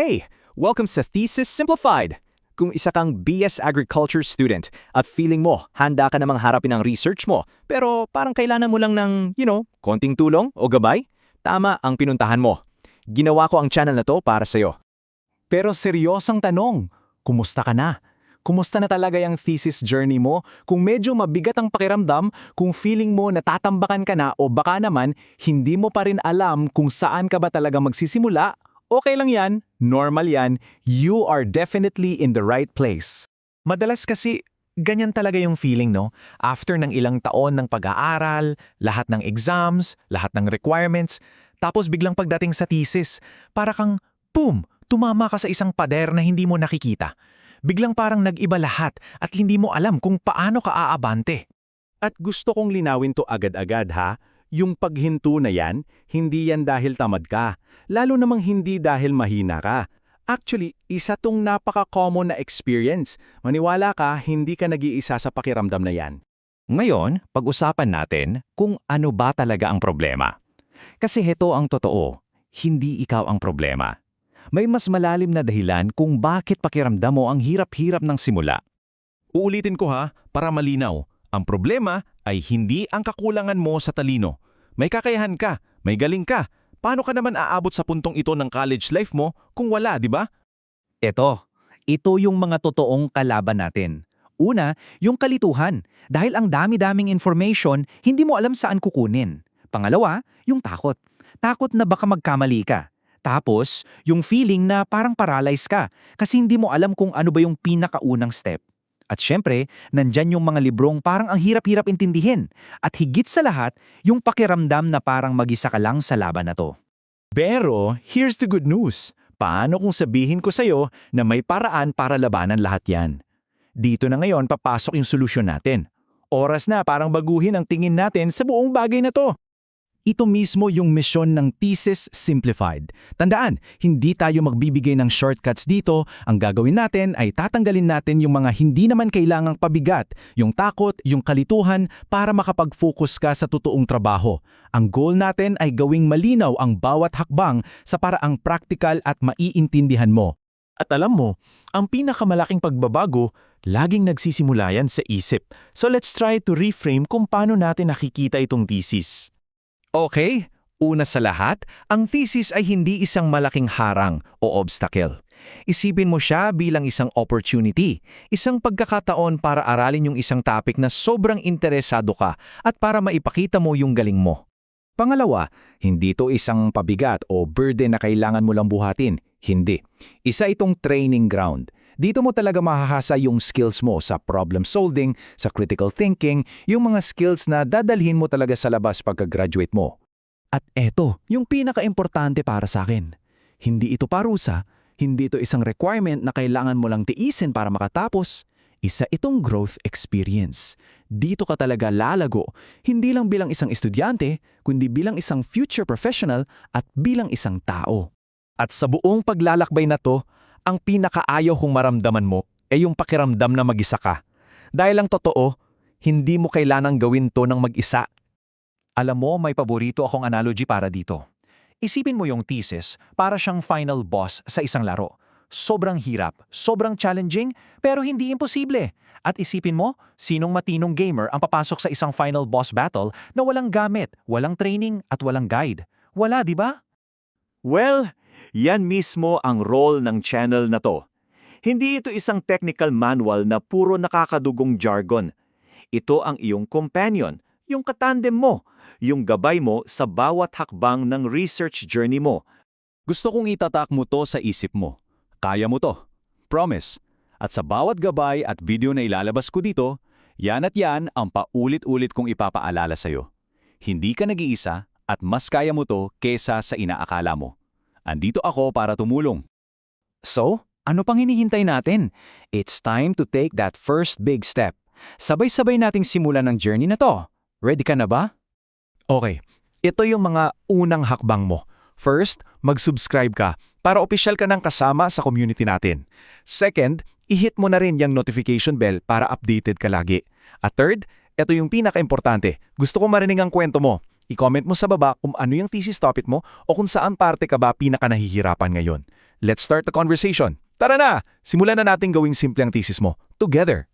Hey! Welcome sa Thesis Simplified! Kung isa kang BS Agriculture student at feeling mo handa ka namang harapin ang research mo pero parang kailangan mo lang ng, konting tulong o gabay, tama ang pinuntahan mo. Ginawa ko ang channel na to para sa'yo. Pero seryosang tanong, kumusta ka na? Kumusta na talaga yung thesis journey mo? Kung medyo mabigat ang pakiramdam, kung feeling mo natatambakan ka na o baka naman hindi mo pa rin alam kung saan ka ba talaga magsisimula, okay lang yan, normal yan, you are definitely in the right place. Madalas kasi, ganyan talaga yung feeling, no? After ng ilang taon ng pag-aaral, lahat ng exams, lahat ng requirements, tapos biglang pagdating sa thesis, para kang, boom, tumama ka sa isang pader na hindi mo nakikita. Biglang parang nag-iba lahat at hindi mo alam kung paano ka aabante. At gusto kong linawin to agad-agad ha, yung paghinto na yan, hindi yan dahil tamad ka, lalo namang hindi dahil mahina ka. Actually, isa tong napaka-common na experience. Maniwala ka, hindi ka nag-iisa sa pakiramdam na yan. Ngayon, pag-usapan natin kung ano ba talaga ang problema. Kasi heto ang totoo, hindi ikaw ang problema. May mas malalim na dahilan kung bakit pakiramdam mo ang hirap-hirap ng simula. Uulitin ko ha, para malinaw. Ang problema ay hindi ang kakulangan mo sa talino. May kakayahan ka, may galing ka. Paano ka naman aabot sa puntong ito ng college life mo kung wala, di ba? Ito yung mga totoong kalaban natin. Una, yung kalituhan. Dahil ang dami-daming information, hindi mo alam saan kukunin. Pangalawa, yung takot. Takot na baka magkamali ka. Tapos, yung feeling na parang paralyzed ka kasi hindi mo alam kung ano ba yung pinakaunang step. At syempre, nandyan yung mga librong parang ang hirap-hirap intindihin. At higit sa lahat, yung pakiramdam na parang mag-isa ka lang sa laban na to. Pero, here's the good news. Paano kung sabihin ko sa'yo na may paraan para labanan lahat yan? Dito na ngayon papasok yung solusyon natin. Oras na parang baguhin ang tingin natin sa buong bagay na to. Ito mismo yung misyon ng Thesis Simplified. Tandaan, hindi tayo magbibigay ng shortcuts dito. Ang gagawin natin ay tatanggalin natin yung mga hindi naman kailangang pabigat, yung takot, yung kalituhan, para makapag-focus ka sa totoong trabaho. Ang goal natin ay gawing malinaw ang bawat hakbang sa paraang practical at maiintindihan mo. At alam mo, ang pinakamalaking pagbabago, laging nagsisimula yan sa isip. So let's try to reframe kung paano natin nakikita itong thesis. Okay, una sa lahat, ang thesis ay hindi isang malaking harang o obstacle. Isipin mo siya bilang isang opportunity, isang pagkakataon para aralin yung isang topic na sobrang interesado ka at para maipakita mo yung galing mo. Pangalawa, hindi ito isang pabigat o burden na kailangan mo lang buhatin. Hindi. Isa itong training ground. Dito mo talaga mahahasa yung skills mo sa problem solving, sa critical thinking, yung mga skills na dadalhin mo talaga sa labas pagka-graduate mo. At eto, yung pinaka-importante para sa akin. Hindi ito parusa, hindi ito isang requirement na kailangan mo lang tiisin para makatapos. Isa itong growth experience. Dito ka talaga lalago, hindi lang bilang isang estudyante, kundi bilang isang future professional at bilang isang tao. At sa buong paglalakbay na to, ang pinakaayaw kong maramdaman mo ay yung pakiramdam na mag-isa ka. Dahil ang totoo, hindi mo kailanang gawin to ng mag-isa. Alam mo, may paborito akong analogy para dito. Isipin mo yung thesis para siyang final boss sa isang laro. Sobrang hirap, sobrang challenging, pero hindi imposible. At isipin mo, sinong matinong gamer ang papasok sa isang final boss battle na walang gamit, walang training at walang guide? Wala, di ba? Well, yan mismo ang role ng channel na to. Hindi ito isang technical manual na puro nakakadugong jargon. Ito ang iyong companion, yung katandem mo, yung gabay mo sa bawat hakbang ng research journey mo. Gusto kong itatak mo to sa isip mo. Kaya mo to. Promise. At sa bawat gabay at video na ilalabas ko dito, yan at yan ang paulit-ulit kong ipapaalala sa'yo. Hindi ka nag-iisa at mas kaya mo to kesa sa inaakala mo. Andito ako para tumulong. So, ano pang hinihintay natin? It's time to take that first big step. Sabay-sabay nating simulan ng journey na to. Ready ka na ba? Okay, ito yung mga unang hakbang mo. First, mag-subscribe ka para opisyal ka ng kasama sa community natin. Second, i-hit mo na rin yung notification bell para updated ka lagi. At third, ito yung pinaka-importante. Gusto ko marinig ang kwento mo. I-comment mo sa baba kung ano yung thesis topic mo o kung saan parte ka ba pinaka-nahihirapan ngayon. Let's start the conversation. Tara na! Simulan na natin gawing simple ang thesis mo. Together.